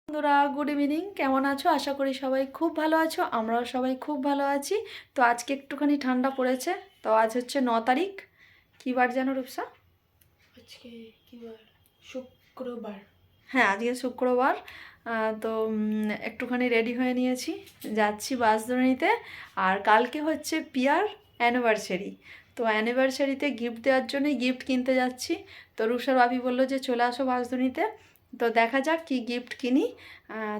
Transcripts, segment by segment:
বন্ধুরা good evening, কেমন আছো? আশা করি সবাই খুব ভালো আছো। আমরাও সবাই খুব ভালো আছি। তো আজকে একটুখানি ঠান্ডা পড়েছে। তো আজ হচ্ছে 9 তারিখ। কী বার জানো রূপসা? আজকে কি বার? শুক্রবার। হ্যাঁ, আজকে শুক্রবার। তো একটুখানি রেডি হয়ে নিয়েছি, যাচ্ছি বাস ধরে নিতে। আর কালকে হচ্ছে পিয়ার অ্যানিভার্সারি। তো অ্যানিভার্সারিতে গিফট দেওয়ার জন্যই গিফট কিনতে যাচ্ছি। তো রূপসার ভাবি বললো যে চলে আসো বাসধনীতে। তো দেখা যাক কি গিফট কিনি।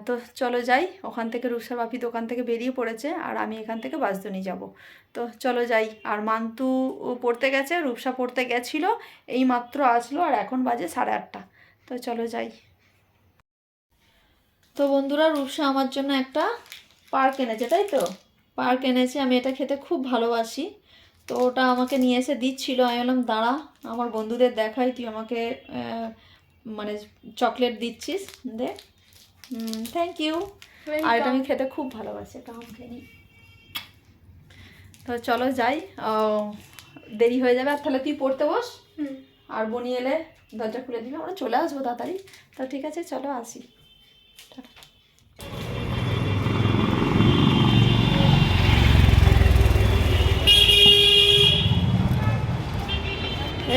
তো চলো যাই। ওখান থেকে রূপসার ভাবি দোকান থেকে বেরিয়ে পড়েছে, আর আমি এখান থেকে বাসধনী যাব। তো চলো যাই। আর মান্তু পড়তে গেছে, রূপসা পড়তে গেছিলো, এই মাত্র আসলো, আর এখন বাজে 8:30। তো চলো যাই। তো বন্ধুরা, রূপসা আমার জন্য একটা পার্ক এনেছে, তাই তো? পার্ক এনেছে, আমি এটা খেতে খুব ভালোবাসি। তো ওটা আমাকে নিয়ে এসে দিচ্ছিল। আমি বললাম দাঁড়া, আমার বন্ধুদের দেখাই, তুই আমাকে মানে চকলেট দিচ্ছিস, দে। Thank you. আর এটা আমি খেতে খুব ভালোবাসি, এটা আম খেয়ে নিই। তো চলো যাই, দেরি হয়ে যাবে। আর তাহলে তুই পড়তে বস, আর বনি এলে দরজা খুলে দিবি, আমরা চলে আসবো তাড়াতাড়ি। তো ঠিক আছে, চলো আসি।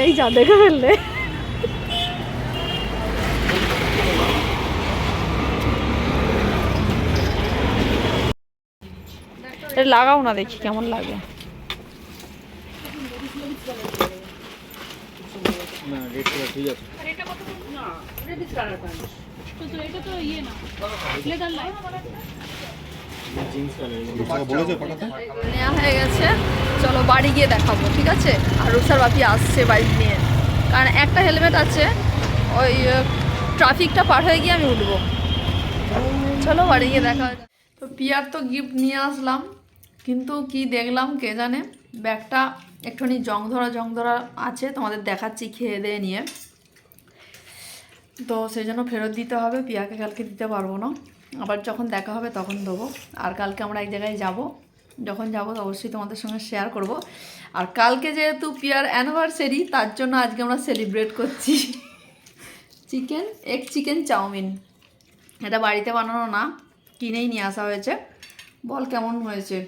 এই যা দেখে ফেললে। এটা লাগাও না, দেখি কেমন লাগে। নেওয়া হয়ে গেছে, চলো বাড়ি গিয়ে দেখাবো, ঠিক আছে? আর রুষার বাপি আসছে বাইক নিয়ে, কারণ একটা হেলমেট আছে, ওই ট্রাফিকটা পার হয়ে গিয়ে আমি উঠবো। চলো বাড়ি গিয়ে দেখা। তো পিয়ার তো গিফট নিয়ে আসলাম, কিন্তু কি দেখলাম কে জানে, ব্যাগটা একটুখানি জং ধরা আছে, তোমাদের দেখাচ্ছি খেয়ে দিয়ে নিয়ে। তো সেই জন্য ফেরত দিতে হবে, পিয়াকে কালকে দিতে পারবো না, আবার যখন দেখা হবে তখন দেবো। আর কালকে আমরা এক জায়গায় যাব, যখন যাব অবশ্যই তোমাদের সঙ্গে শেয়ার করব। আর কালকে যেহেতু পিয়ার অ্যানিভার্সারি, তার জন্য আজকে আমরা সেলিব্রেট করছি চিকেন চাউমিন। এটা বাড়িতে বানানো না, কিনেই নিয়ে আসা হয়েছে। বল কেমন হয়েছে?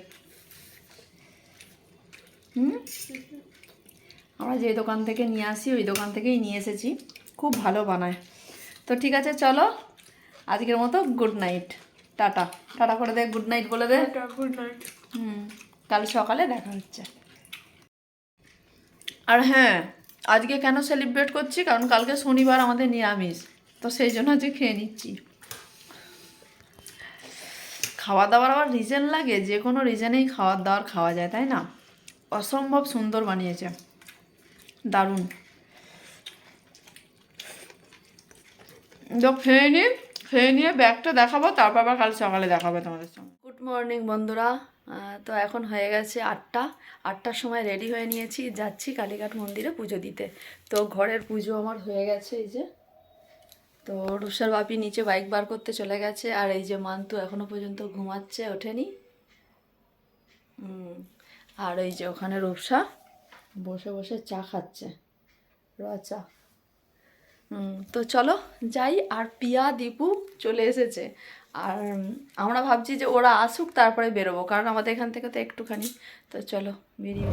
আমরা যে দোকান থেকে নিয়ে আসি ওই দোকান থেকেই নিয়ে এসেছি, খুব ভালো বানায়। তো ঠিক আছে, চলো আজকের মতো গুড নাইট, টাটা। টাটা করে দে, গুড নাইট বলে দে। Good night. কাল সকালে দেখা হচ্ছে। আর হ্যাঁ, আজকে কেন সেলিব্রেট করছি, কারণ কালকে শনিবার আমাদের নিরামিষ, তো সেই জন্য আজকে খেয়ে নিচ্ছি। খাওয়া দাওয়ার আবার রিজন লাগে, যে কোনো রিজনেই খাওয়ার দাওয়ার খাওয়া যায়, তাই না? অসম্ভব সুন্দর বানিয়েছে, দারুণ। তো খেয়ে নিয়ে ব্যাগটা দেখাবো, তারপর আবার কাল সকালে দেখাবো তোমাদের সঙ্গে। গুড মর্নিং বন্ধুরা। তো এখন হয়ে গেছে 8টার সময় রেডি হয়ে নিয়েছি, যাচ্ছি কালীঘাট মন্দিরে পুজো দিতে। তো ঘরের পুজো আমার হয়ে গেছে, এই যে। তো রূপসার বাপি নিচে বাইক বার করতে চলে গেছে, আর এই যে মান্তু এখনো পর্যন্ত ঘুমাচ্ছে, ওঠেনি। আর এই যে ওখানে রূপসা বসে বসে চা খাচ্ছে, র চা। তো চলো যাই। আর পিয়া দীপু চলে এসেছে, আর আমরা ভাবছি যে ওরা আসুক তারপরে বেরোবো, কারণ আমাদের এখান থেকে তো একটুখানি। তো চলো বেরিয়ে।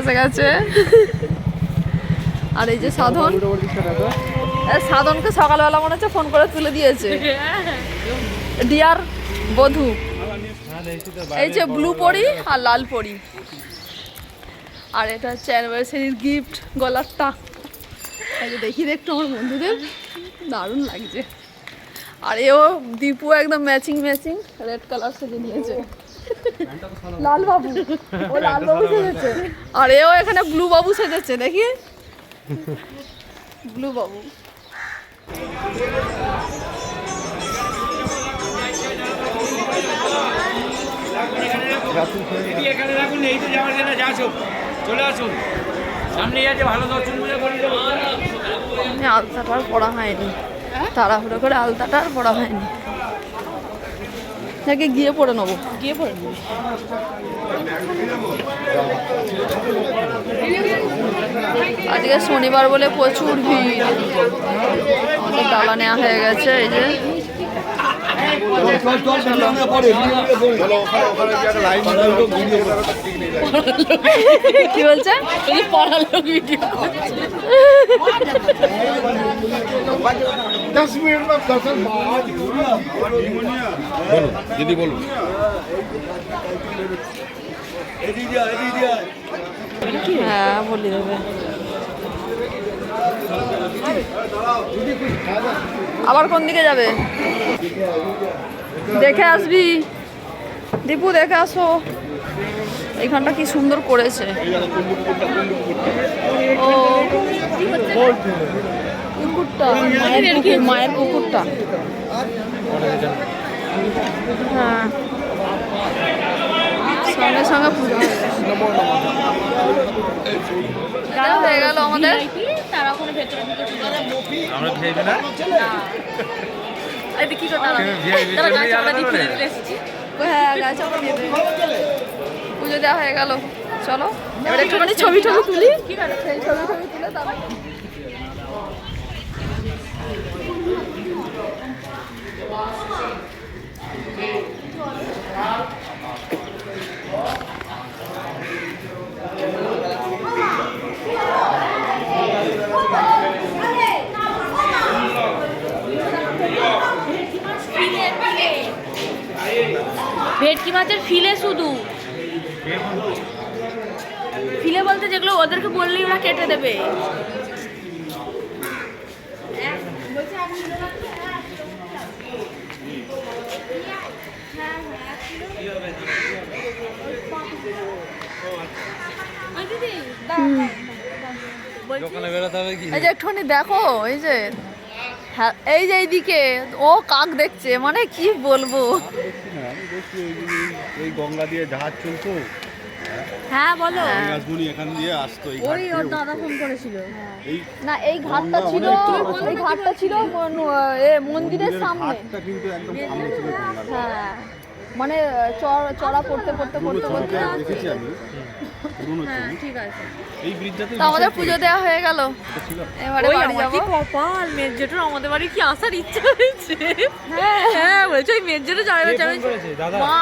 এসে গেছে। আর এই যে সাধনকে সকালবেলা মনে হচ্ছে ফোন করে তুলে দিয়েছে, ডিয়ার বধূ। এই যে ব্লু পরি আর লাল পরি, আর এটা হচ্ছে অ্যানিভার্সারির গিফট গলারটা। এই যে দেখি একটু আমার বন্ধুদের, দারুণ লাগছে। আর এও দীপু একদম ম্যাচিং ম্যাচিং রেড কালার সেজে নিয়েছে, লাল বাবু, ও লাল বাবু সেজেছে, আর এও এখানে ব্লু বাবু সেজেছে, দেখি ব্লু বাবু। এখানে রাখুন, এই তো যাওয়ার জন্য আসুন, চলে আসুন সামনে আছে, ভালো দর্শন করে আলতাটা আর পড়া হয়নি, তাড়াহুড়ো করে আলতাটা আর পড়া হয়নি, নাকি গিয়ে পড়ে নেবো, গিয়ে পড়ে নেবো। আজকে শনিবার বলে প্রচুর ভিড়, আমাদের ডালা নেওয়া হয়ে গেছে। এই যে কি বলছে, পড়ার লোক ভিডিও করছে। 10 मिनट में दर्शन दीदी बोलो হ্যাঁ বলি দেবে। আবার কোন দিকে যাবে, দেখে আসবি দীপু, দেখে আসো। এইখানটা কি সুন্দর করেছে, ও পুকুরটা, মায়ের পুকুরটা, হ্যাঁ সঙ্গে সঙ্গে পুজো হয়ে গেল আমাদের। আমরা খেয়ে না হ্যাঁ গাছ পুজো দেওয়া হয়ে গেল, চলো এবার একটুখানি ছবি টবি তুলি, সেই ছবি টবি তুলে তারপর ভেটকি মাছের ফিলে, শুধু ফিলে বলতে যেগুলো ওদেরকে বললেই ওরা কেটে দেবে। এই যে একটুখানি দেখো, এই যে হ্যাঁ, এই যে এইদিকে ও কাক দেখছে, মানে কি বলবো। এই গঙ্গা দিয়ে জাহাজ চলতো, হ্যাঁ বলো, এখান দিয়ে আসতো, ওই ওর দাদা ফোন করেছিল। না এই ঘাটটা ছিল, এই ঘাটটা ছিল মন্দিরের সামনে, কিন্তু একদম সামনে ছিল গঙ্গার। হ্যাঁ মানে চড়া পড়তে পড়তে পড়তে পড়তে দেখেছি আমি পুরনো ছবি। ঠিক আছে, এই ব্রিজটাতে তো আমাদের পুজো দেওয়া হয়ে গেল, এবারে বাড়ি যাবো। কপাল, মেয়ের জেঠুর আমাদের বাড়ি কি আসার ইচ্ছা হয়েছে। হ্যাঁ বলছে ওই মেয়ের জেঠু যাবে, মা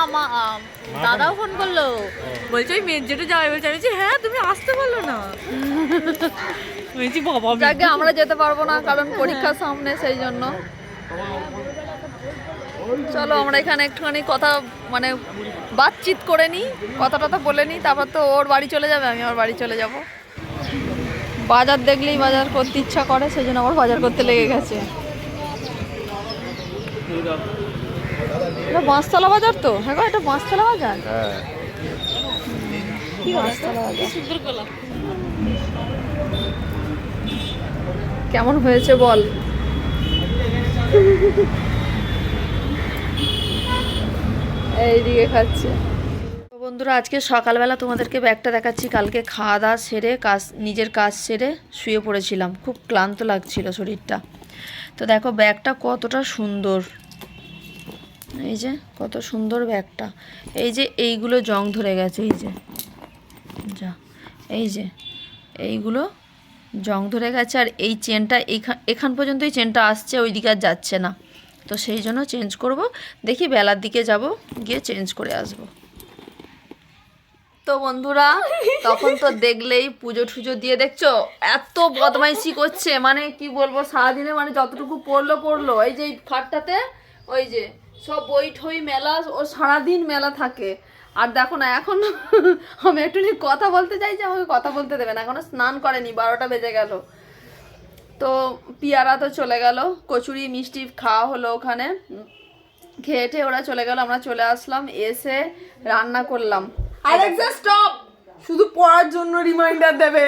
দাদাও ফোন করলো, বলছে ওই মেয়ের জেঠু যাবে, বলছে আমি হ্যাঁ তুমি আসতে পারলো না, বলছি বাবা যাকে আমরা যেতে পারবো না কারণ পরীক্ষার সামনে, সেই জন্য। চলো আমরা এখানে একটুখানি কথা মানে বাতচিত করে নিই, কথা টথা বলে নিই, তারপর তো ওর বাড়ি চলে যাবে, আমি ওর বাড়ি চলে যাব। বাজার দেখলেই বাজার করতে ইচ্ছা করে, সেই জন্য আমার বাজার করতে লেগে গেছে। এটা বাঁশতলা বাজার তো, হ্যাঁ গো এটা বাঁশতলা বাজার, কি বাঁশতলা বাজার। কেমন হয়েছে বল, এইদিকে খাচ্ছে। বন্ধুরা আজকে সকালবেলা তোমাদেরকে ব্যাগটা দেখাচ্ছি, কালকে খাওয়া দাওয়া সেরে নিজের কাজ সেরে শুয়ে পড়েছিলাম, খুব ক্লান্ত লাগছিল শরীরটা। তো দেখো ব্যাগটা কতটা সুন্দর, এই যে কত সুন্দর ব্যাগটা। এই যে এইগুলো জং ধরে গেছে, এই যে যা, এই যে এইগুলো জং ধরে গেছে, আর এই চেনটা এখান পর্যন্ত এই চেনটা আসছে, ওই দিকে আর যাচ্ছে না, তো সেই জন্য চেঞ্জ করব। দেখি বেলার দিকে যাব, গিয়ে চেঞ্জ করে আসব। তো বন্ধুরা তখন তো দেখলেই পুজো টুজো দিয়ে, দেখছো এত বদমাইশি করছে, মানে কি বলবো, সারাদিনে মানে যতটুকু পড়লো। এই যে খাটটাতে ওই যে সব বই ঠই মেলা, ও সারাদিন মেলা থাকে। আর দেখো না এখন আমি একটু কথা বলতে চাইছি, আমাকে কথা বলতে দেবে না, এখনো স্নান করেনি, 12টা বেজে গেল। তো পিয়ারা তো চলে গেল, কচুরি মিষ্টি খাওয়া হলো ওখানে, খেয়ে ওরা চলে গেল, আমরা চলে আসলাম, এসে রান্না করলাম। অ্যালেক্সা স্টপ, শুধু পড়ার জন্য রিমাইন্ডার দেবে।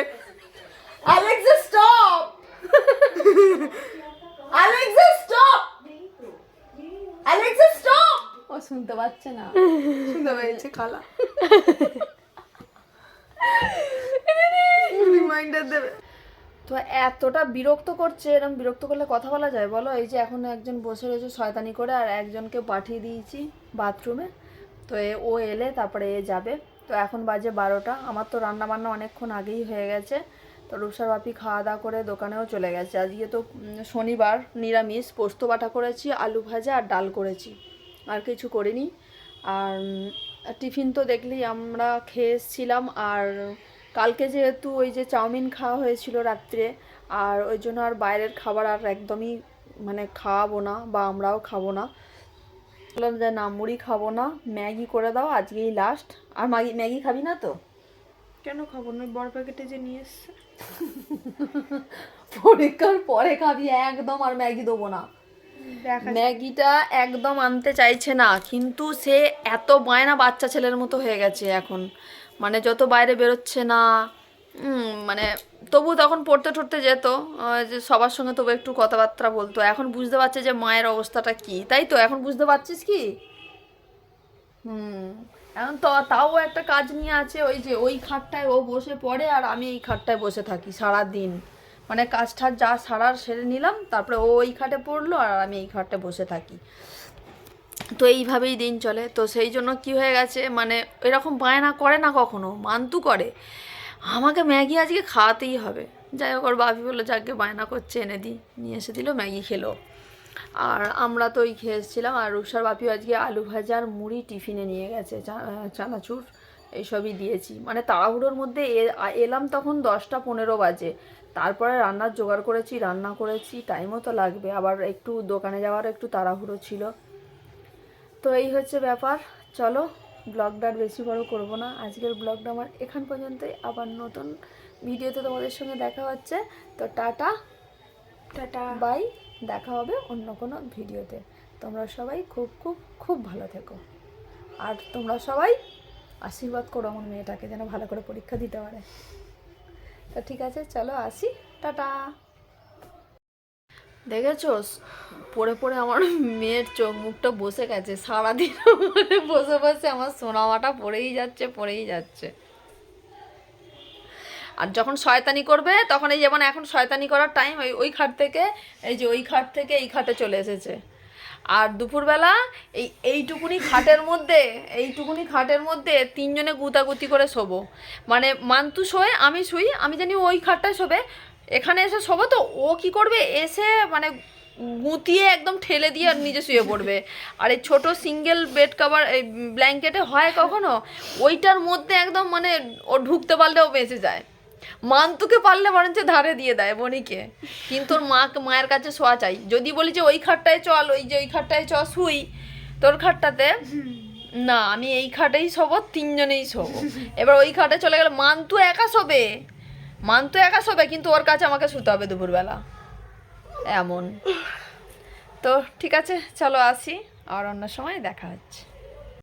Alexa stop, Alexa stop, Alexa stop. ও শুনতে পাচ্ছে না, শুনতে পেয়েছে খালা, রিমাইন্ডার দেবে। তো এতটা বিরক্ত করছে, এরকম বিরক্ত করলে কথা বলা যায় বলো? এই যে এখন একজন বসে রয়েছে শয়তানি করে, আর একজনকে পাঠিয়ে দিয়েছি বাথরুমে। তো ও এলে তারপরে এ যাবে। তো এখন বাজে 12টা, আমার তো রান্না বান্না অনেকক্ষণ আগেই হয়ে গেছে। তো রূপসার বাপি খাওয়া দাওয়া করে দোকানেও চলে গেছে। আজকে তো শনিবার, নিরামিষ, পোস্ত বাটা করেছি, আলু ভাজা আর ডাল করেছি, আর কিছু করিনি। আর টিফিন তো দেখলেই আমরা খেয়ে এসেছিলাম। আর কালকে যেহেতু ওই যে চাউমিন খাওয়া হয়েছিল রাত্রে, আর ওই জন্য আর বাইরের খাবার আর একদমই মানে খাওয়াবো না, বা আমরাও খাবো না। বললাম যে না, মুড়ি খাবো না, ম্যাগি করে দাও, আজকেই লাস্ট। আর ম্যাগি খাবি না তো? কেন খাবো না, বড় প্যাকেটে যে নিয়ে এসছে। পরীক্ষার পরে খাবি একদম, আর ম্যাগি দেবো না। ম্যাগিটা একদম আনতে চাইছে না, কিন্তু সে এত বায়না বাচ্চা ছেলের মতো হয়ে গেছে এখন, মানে যত বাইরে বেরোচ্ছে না, মানে তবু তখন পড়তে টড়তে যেত, যে সবার সঙ্গে তবু একটু কথাবার্তা বলতো। এখন বুঝতে পারছে যে মায়ের অবস্থাটা কি, তাই তো? এখন বুঝতে পারছিস কি? এখন তো তাও একটা কাজ নিয়ে আছে, ওই যে ওই খাটটায় ও বসে পড়ে, আর আমি এই খাটটায় বসে থাকি সারা দিন। মানে কাজটা যা সারার সেরে নিলাম, তারপরে ও ওই খাটে পড়লো, আর আমি এই খাটে বসে থাকি। তো এইভাবেই দিন চলে। তো সেই জন্য কি হয়ে গেছে, মানে এরকম বায়না করে না কখনো, মান্তু করে আমাকে ম্যাগি আজকে খাওয়াতেই হবে। যাই হোক, ওর বাপি বললো যাকে বায়না করছে এনে দিই, নিয়ে এসে দিল, ম্যাগি খেলো। আর আমরা তো ওই খেয়ে এসেছিলাম। আর রূপসার বাপিও আজকে আলু ভাজার মুড়ি টিফিনে নিয়ে গেছে, চানাচুর এইসবই দিয়েছি। মানে তাড়াহুড়োর মধ্যে এলাম তখন 10টা 15 বাজে, তারপরে রান্নার জোগাড় করেছি, রান্না করেছি, টাইমও তো লাগবে, আবার একটু দোকানে যাওয়ার একটু তাড়াহুড়ো ছিল। তো এই হচ্ছে ব্যাপার। চলো, ব্লগটা আর বেশি বড় করব না, আজকের ব্লগটা আমার এখান পর্যন্তই। আবার নতুন ভিডিওতে তোমাদের সঙ্গে দেখা হচ্ছে। তো টাটা টাটা, বাই, দেখা হবে অন্য কোনো ভিডিওতে। তোমরা সবাই খুব খুব খুব ভালো থেকো, আর তোমরা সবাই আশীর্বাদ করো আমার মেয়েটাকে যেন ভালো করে পরীক্ষা দিতে পারে। তো ঠিক আছে, চলো আসি, টাটা। দেখেছো, পড়ে পড়ে আমার মেয়ের চোখ মুখটা বসে গেছে, সারাদিন বসে বসে আমার সোনামাটা পড়েই যাচ্ছে। আর যখন শয়তানি করবে তখন, এই যেমন এখন শয়তানি করার টাইম, ওই খাট থেকে ওই খাট থেকে এই খাটে চলে এসেছে। আর দুপুরবেলা এইটুকুনি খাটের মধ্যে 3জনে গুতাগুতি করে শোবো। মানে মান্তু শোয়, আমি শুই, আমি জানি ওই খাটটায় শোবে, এখানে এসে শোবো। তো ও কি করবে, এসে মানে গুঁতিয়ে একদম ঠেলে দিয়ে আর নিজে শুয়ে পড়বে। আর এই ছোটো সিঙ্গেল বেড কভার, এই ব্ল্যাঙ্কেটে হয় কখনো, ওইটার মধ্যে একদম মানে ও ঢুকতে পারলেও বেঁচে যায়। মান্তুকে পারলে বরঞ্চ ধারে দিয়ে দেয় বনিকে, কিন্তু ওর মায়ের কাছে শোয়া চাই। যদি বলি যে ওই খাটটায় চল, ওই খাটটায় শুই তোর খাটটাতে, না আমি এই খাটেই শোবো, 3জনেই শোবো। এবার ওই খাটে চলে গেলে মান্তু একা শোবে, কিন্তু ওর কাছে আমাকে শুতে হবে দুপুরবেলা, এমন। তো ঠিক আছে, চলো আসি, আর অন্য সময় দেখা হচ্ছে।